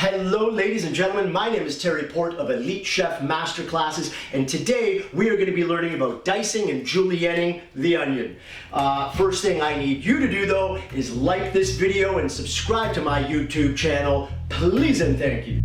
Hello ladies and gentlemen, my name is Terry Port of Elite Chef Masterclasses, and today we are going to be learning about dicing and julienning the onion. First thing I need you to do though is like this video and subscribe to my YouTube channel, please and thank you.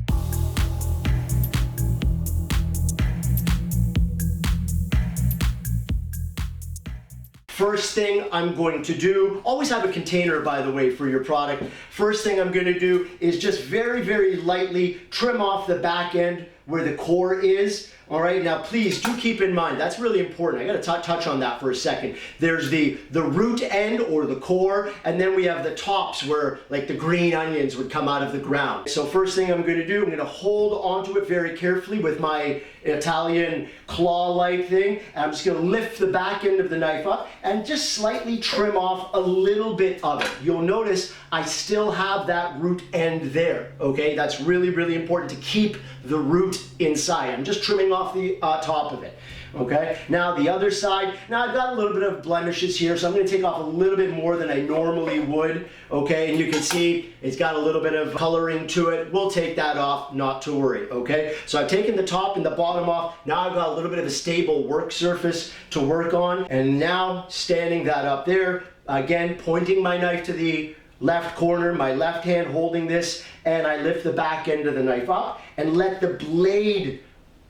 First thing I'm going to do, always have a container by the way for your product. First thing I'm going to do is just very lightly trim off the back end where the core is. All right, now please do keep in mind, that's really important. I got to touch on that for a second. There's the root end or the core, and then we have the tops where like the green onions would come out of the ground. So first thing I'm going to do, I'm going to hold onto it very carefully with my Italian claw-like thing. And I'm just going to lift the back end of the knife up and just slightly trim off a little bit of it. You'll notice I still have that root end there, okay? That's really important to keep the root inside. I'm just trimming off the top of it, okay? Now the other side, now I've got a little bit of blemishes here, so I'm going to take off a little bit more than I normally would, okay? And you can see it's got a little bit of coloring to it. We'll take that off, not to worry, okay? So I've taken the top and the bottom off. Now I've got a little bit of a stable work surface to work on, and now standing that up there, again pointing my knife to the left corner, my left hand holding this, and I lift the back end of the knife up and let the blade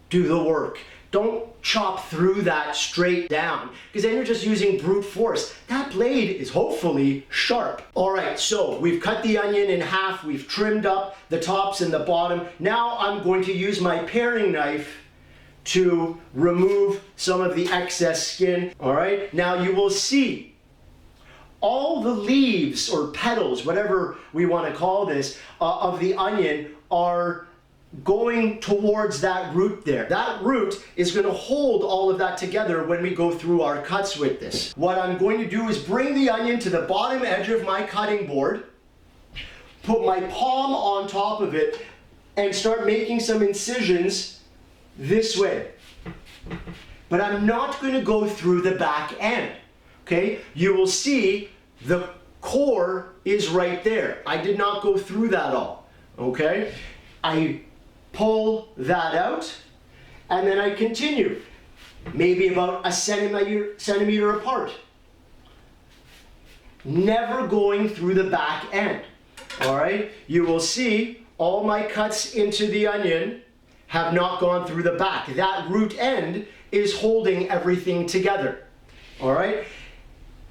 do the work. Don't chop through that straight down, because then you're just using brute force. That blade is hopefully sharp. All right, so we've cut the onion in half, we've trimmed up the tops and the bottom. Now I'm going to use my paring knife to remove some of the excess skin. All right, now you will see all the leaves or petals, whatever we want to call this, of the onion are going towards that root there. That root is going to hold all of that together when we go through our cuts with this. What I'm going to do is bring the onion to the bottom edge of my cutting board, put my palm on top of it, and start making some incisions this way. But I'm not going to go through the back end. Okay, you will see the core is right there. I did not go through that all. Okay, I pull that out and then I continue, maybe about a centimeter apart. Never going through the back end. All right, you will see all my cuts into the onion have not gone through the back. That root end is holding everything together. All right.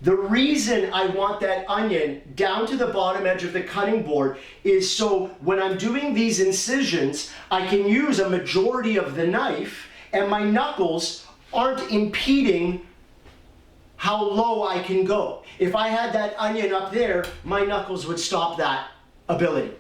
The reason I want that onion down to the bottom edge of the cutting board is so when I'm doing these incisions, I can use a majority of the knife and my knuckles aren't impeding how low I can go. If I had that onion up there, my knuckles would stop that ability.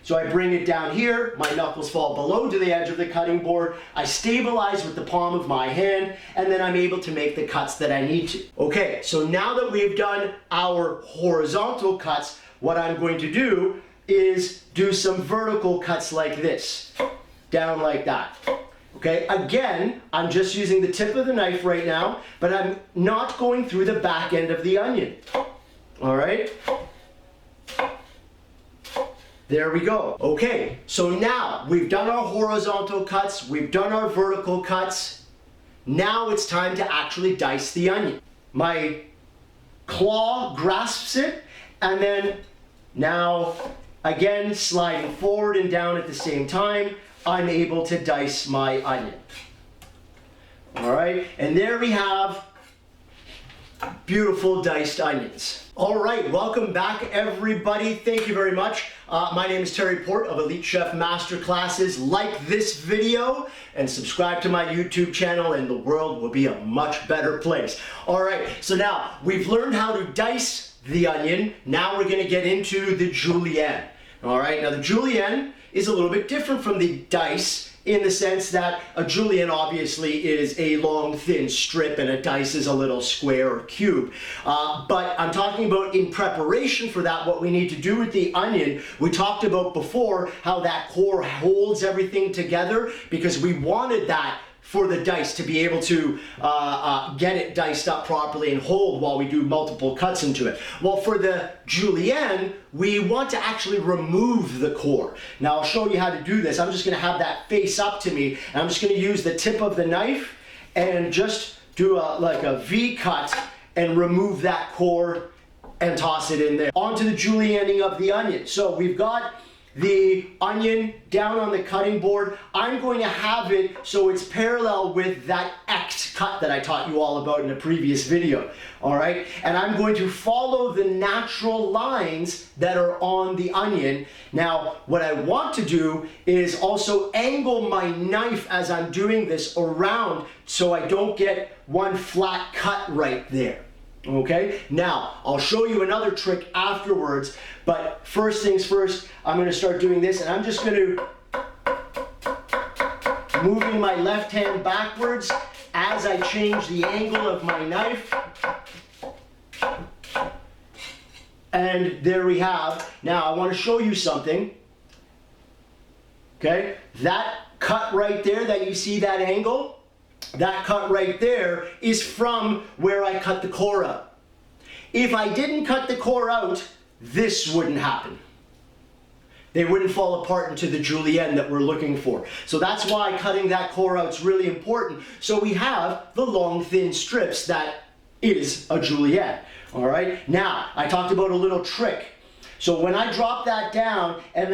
So I bring it down here, my knuckles fall below to the edge of the cutting board, I stabilize with the palm of my hand, and then I'm able to make the cuts that I need to. Okay, so now that we've done our horizontal cuts, what I'm going to do is do some vertical cuts like this, down like that. Okay, again, I'm just using the tip of the knife right now, but I'm not going through the back end of the onion. All right? There we go. Okay, so now we've done our horizontal cuts, we've done our vertical cuts. Now it's time to actually dice the onion. My claw grasps it, and then now, again, sliding forward and down at the same time, I'm able to dice my onion. All right, and there we have beautiful diced onions. All right, welcome back everybody. Thank you very much. My name is Terry Port of Elite Chef Masterclasses. Like this video and subscribe to my YouTube channel and the world will be a much better place. All right, so now we've learned how to dice the onion. Now we're gonna get into the julienne. All right, now the julienne is a little bit different from the dice in the sense that a julienne obviously is a long thin strip and a dice is a little square or cube. But I'm talking about in preparation for that, what we need to do with the onion. We talked about before how that core holds everything together because we wanted that for the dice to be able to get it diced up properly and hold while we do multiple cuts into it. Well, for the Julienne, we want to actually remove the core. Now I'll show you how to do this. I'm just going to have that face up to me, and I'm just going to use the tip of the knife and just do like a V cut and remove that core and toss it in there. Onto the julienning of the onion. So we've got the onion down on the cutting board. I'm going to have it so it's parallel with that X cut that I taught you all about in a previous video. All right, and I'm going to follow the natural lines that are on the onion. Now, what I want to do is also angle my knife as I'm doing this around so I don't get one flat cut right there. Okay, now I'll show you another trick afterwards, but first things first, I'm going to start doing this, and I'm just going to moving my left hand backwards as I change the angle of my knife. And there we have. Now I want to show you something. Okay, that cut right there that you see, that angle, that cut right there is from where I cut the core out. If I didn't cut the core out, this wouldn't happen. They wouldn't fall apart into the julienne that we're looking for. So that's why cutting that core out is really important. So we have the long thin strips that is a julienne. All right, now I talked about a little trick. So when I drop that down, and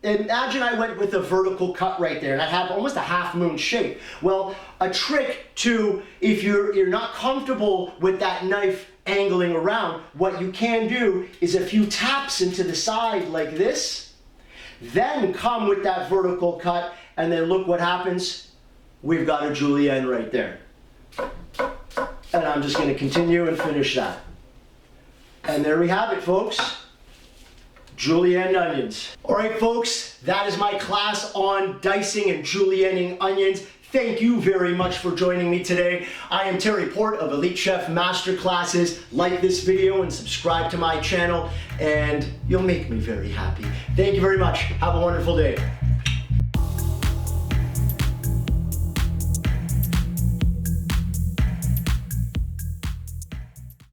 imagine I went with a vertical cut right there, and I have almost a half moon shape. Well, a trick to, if you're not comfortable with that knife angling around, what you can do is a few taps into the side like this, then come with that vertical cut, and then look what happens. We've got a julienne right there. And I'm just going to continue and finish that. And there we have it, folks. Julienne onions. All right, folks, that is my class on dicing and julienning onions. Thank you very much for joining me today. I am Terry Port of Elite Chef Masterclasses. Like this video and subscribe to my channel, and you'll make me very happy. Thank you very much. Have a wonderful day.